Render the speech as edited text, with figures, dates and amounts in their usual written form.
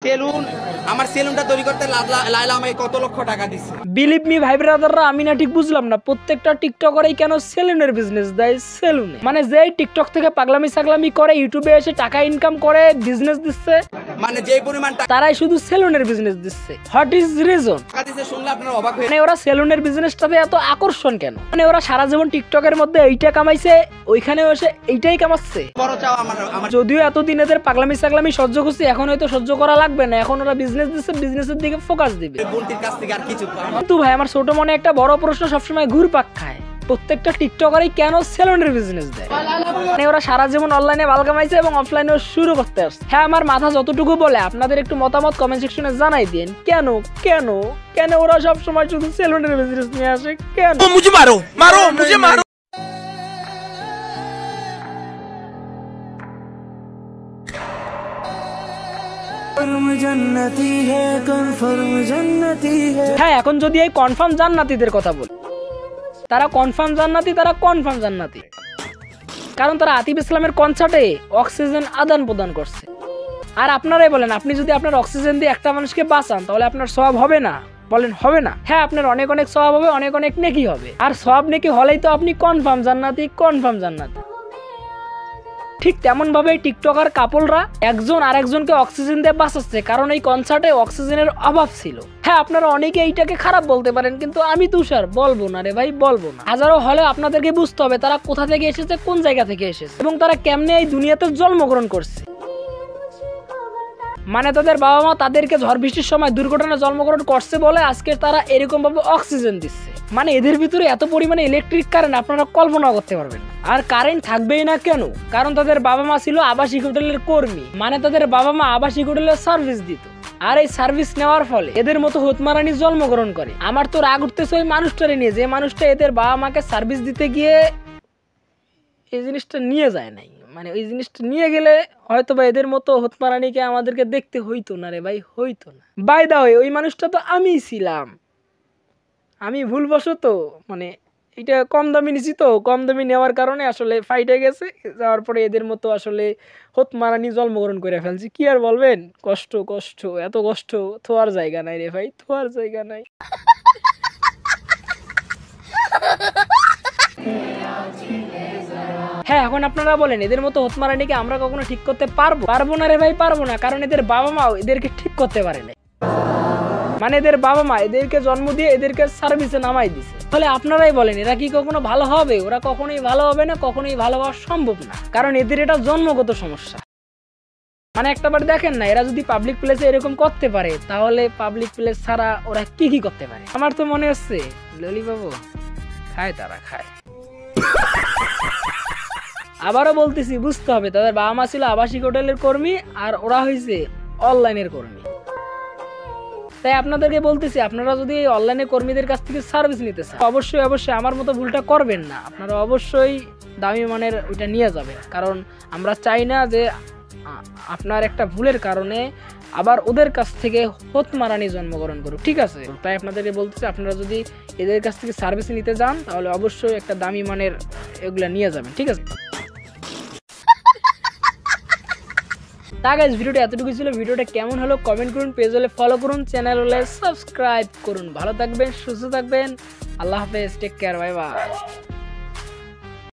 Salon, আমার সেলুনটা তৈরি করতে লাইলা আমাকে কত লক্ষ টাকা দিচ্ছে। বিলিভ মি ভাই ব্রাদাররা, আমি না ঠিক বুঝলাম না প্রত্যেকটা টিকটকারই কেন সেলুনের বিজনেস দেয় সেলুনে। মানে যেই টিকটক থেকে পাগলামি সাগলামি করে ইউটিউবে এসে টাকা ইনকাম করে বিজনেস দিচ্ছে, মানে যে পরিমাণ টাকা তারাই শুধু সেলুনের বিজনেস দিচ্ছে। What is reason? দিচ্ছে শুনলে আপনারা অবাক হয়ে, মানে ওরা সেলুনের বিজনেসটাতে এত আকর্ষণ কেন? মানে ওরা সারা জীবন টিকটকের মধ্যে এইটা কামাইছে, ওইখানে এসে এইটাই কামাচ্ছে। বড় চাও আমার যদিও এতদিন এদের পাগলামি সাগলামি সহ্য করছি, এখন হয়তো সহ্য করা লাগবে না, এখন ওরা বিজনেস দিচ্ছে, বিজনেসের দিকে ফোকাস দিবে। বোনটির কাছ থেকে আর কিছু কিন্তু ভাই আমার ছোট মনে একটা বড় প্রশ্ন সবসময় ঘুরপাক খায়, প্রত্যেকটা টিকটকারই কেন সেলুনের বিজনেস দেয়? মানে ওরা সারা জীবন অনলাইনে ভালো কামাইছে এবং অফলাইনেও শুরু করতে আসছে। হ্যাঁ, আমার মাথা যতটুকু বলে আপনাদের একটু মতামত কমেন্ট সেকশনে জানাই দিন। কেন কেন কেন ওরা সব সময় শুধু সেলুনের বিজনেস নিয়ে আসে? কেন? মুঝে মারো মারো মুঝে মারো। হ্যাঁ, এখন যদি এই কনফার্ম জান্নাতীদের কথা বলি, তারা কনফার্ম জান্নাতি, তারা কনফার্ম জান্নাতি, কারণ তারা আতিফ ইসলামের কনসার্টে অক্সিজেন আদান প্রদান করছে। আর আপনারাই বলেন, আপনি যদি আপনার অক্সিজেন দিয়ে একটা মানুষকে বাঁচান তাহলে আপনার সওয়াব হবে না? বলেন হবে না? হ্যাঁ, আপনার অনেক অনেক সওয়াব হবে, অনেক অনেক নেকি হবে। আর সওয়াব নেকি হলেই তো আপনি কনফার্ম জান্নাতি, কনফার্ম জান্নাতি। ঠিক তেমন ভাবে টিকটকার কাপলরা একজন আরেকজনকে অক্সিজেন দিয়ে বাঁচাচ্ছে, কারণ এই কনসার্টে অক্সিজেনের অভাব ছিল। হ্যাঁ, আপনারা অনেকে এইটাকে খারাপ বলতে পারেন, কিন্তু আমি তুষার বলবো না রে ভাই, বলবো না। হাজারো হলে আপনাদেরকে বুঝতে হবে তারা কোথা থেকে এসেছে, কোন জায়গা থেকে এসেছে এবং তারা কেমনে এই দুনিয়াতে জন্মগ্রহণ করছে। মানে তাদের বাবা মা তাদেরকে ঝড় বৃষ্টির সময় দুর্ঘটনায় জন্মগ্রহণ করছে বলে আজকে তারা এরকম ভাবে অক্সিজেন দিচ্ছে। মানে এদের ভিতরে এত পরিমাণে ইলেকট্রিক কারেন্ট আপনারা কল্পনা করতে পারবেন। আর কারেন্ট থাকবেই না কেন? কারণ তাদের বাবা মা ছিল আবাসিক হোটেলের কর্মী। মানে তাদের বাবা মা আবাসিক হোটেলের সার্ভিস দিত, আর এই সার্ভিস নেওয়ার ফলে এদের মতো হতমারানি জন্মগ্রহণ করে। আমার তো রাগ উঠতেছে ওই মানুষটারে নিয়ে, যে মানুষটা এদের বাবা মাকে সার্ভিস দিতে গিয়ে এই জিনিসটা নিয়ে যায় নাই। মানে ওই জিনিসটা নিয়ে গেলে হয়তো বা এদের মতো হতমারানিকে আমাদেরকে দেখতে হইতো না রে ভাই, হইতো না। বাই দা ওয়ে, ওই মানুষটা তো আমিই ছিলাম। আমি ভুলবশত মানে এটা কম দামি নিছি, তো কম দামি নেওয়ার কারণে আসলে ফাইটে গেছে, যাওয়ার পরে এদের মতো আসলে হতমারানি জন্মগ্রহণ করে ফেলছি। কি আর বলবেন, কষ্ট কষ্ট, এত কষ্ট থোয়ার জায়গা নাই রে ভাই, থোয়ার জায়গা নাই। হ্যাঁ, এখন আপনারা বলেন এদের মতো হতমারানিকে আমরা কখনো ঠিক করতে পারবো? পারবো না রে ভাই, পারবো না। কারণ এদের বাবা মাও এদেরকে ঠিক করতে পারে না। মানে এদের বাবা মা এদেরকে জন্ম দিয়ে এদেরকে সার্ভিসে নামাই দিছে। তাহলে আপনারাই বলেন এরা কি কখনো ভালো হবে? ওরা কখনোই ভালো হবে না, কখনোই ভালো হওয়া সম্ভব না, কারণ এদের এটা জন্মগত সমস্যা। মানে একটাবার দেখেন না, এরা যদি পাবলিক প্লেসে এরকম করতে পারে তাহলে পাবলিক প্লেস ছাড়া ওরা কি কি করতে পারে? আমার তো মনে হচ্ছে ললিবাবু খায়, তারা খায়। আবারও বলতেছি, বুঝতে হবে তাদের বাবা মা ছিল আবাসিক হোটেলের কর্মী আর ওরা হয়েছে অনলাইনের কর্মী। তাই আপনাদেরকে বলতেছি, আপনারা যদি এই অনলাইনের কর্মীদের কাছ থেকে সার্ভিস নিতে চান অবশ্যই অবশ্যই আমার মতো ভুলটা করবেন না। আপনারা অবশ্যই দামি মানের ওইটা নিয়ে যাবেন, কারণ আমরা চাই না যে আপনার একটা ভুলের কারণে আবার ওদের কাছ থেকে হতমারানি জন্মগ্রহণ করুক, ঠিক আছে? তাই আপনাদেরকে বলতেছি, আপনারা যদি এদের কাছ থেকে সার্ভিস নিতে যান তাহলে অবশ্যই একটা দামি মানের এগুলা নিয়ে যাবেন, ঠিক আছে? তা গাইস, ভিডিওটা এতটুকু ছিল। ভিডিওটা কেমন হলো কমেন্ট করুন, পেজ হলে ফলো করুন, চ্যানেল হলে সাবস্ক্রাইব করুন। ভালো থাকবেন, সুস্থ থাকবেন, আল্লাহ হাফেজ, টেক কেয়ার, বাই বাই।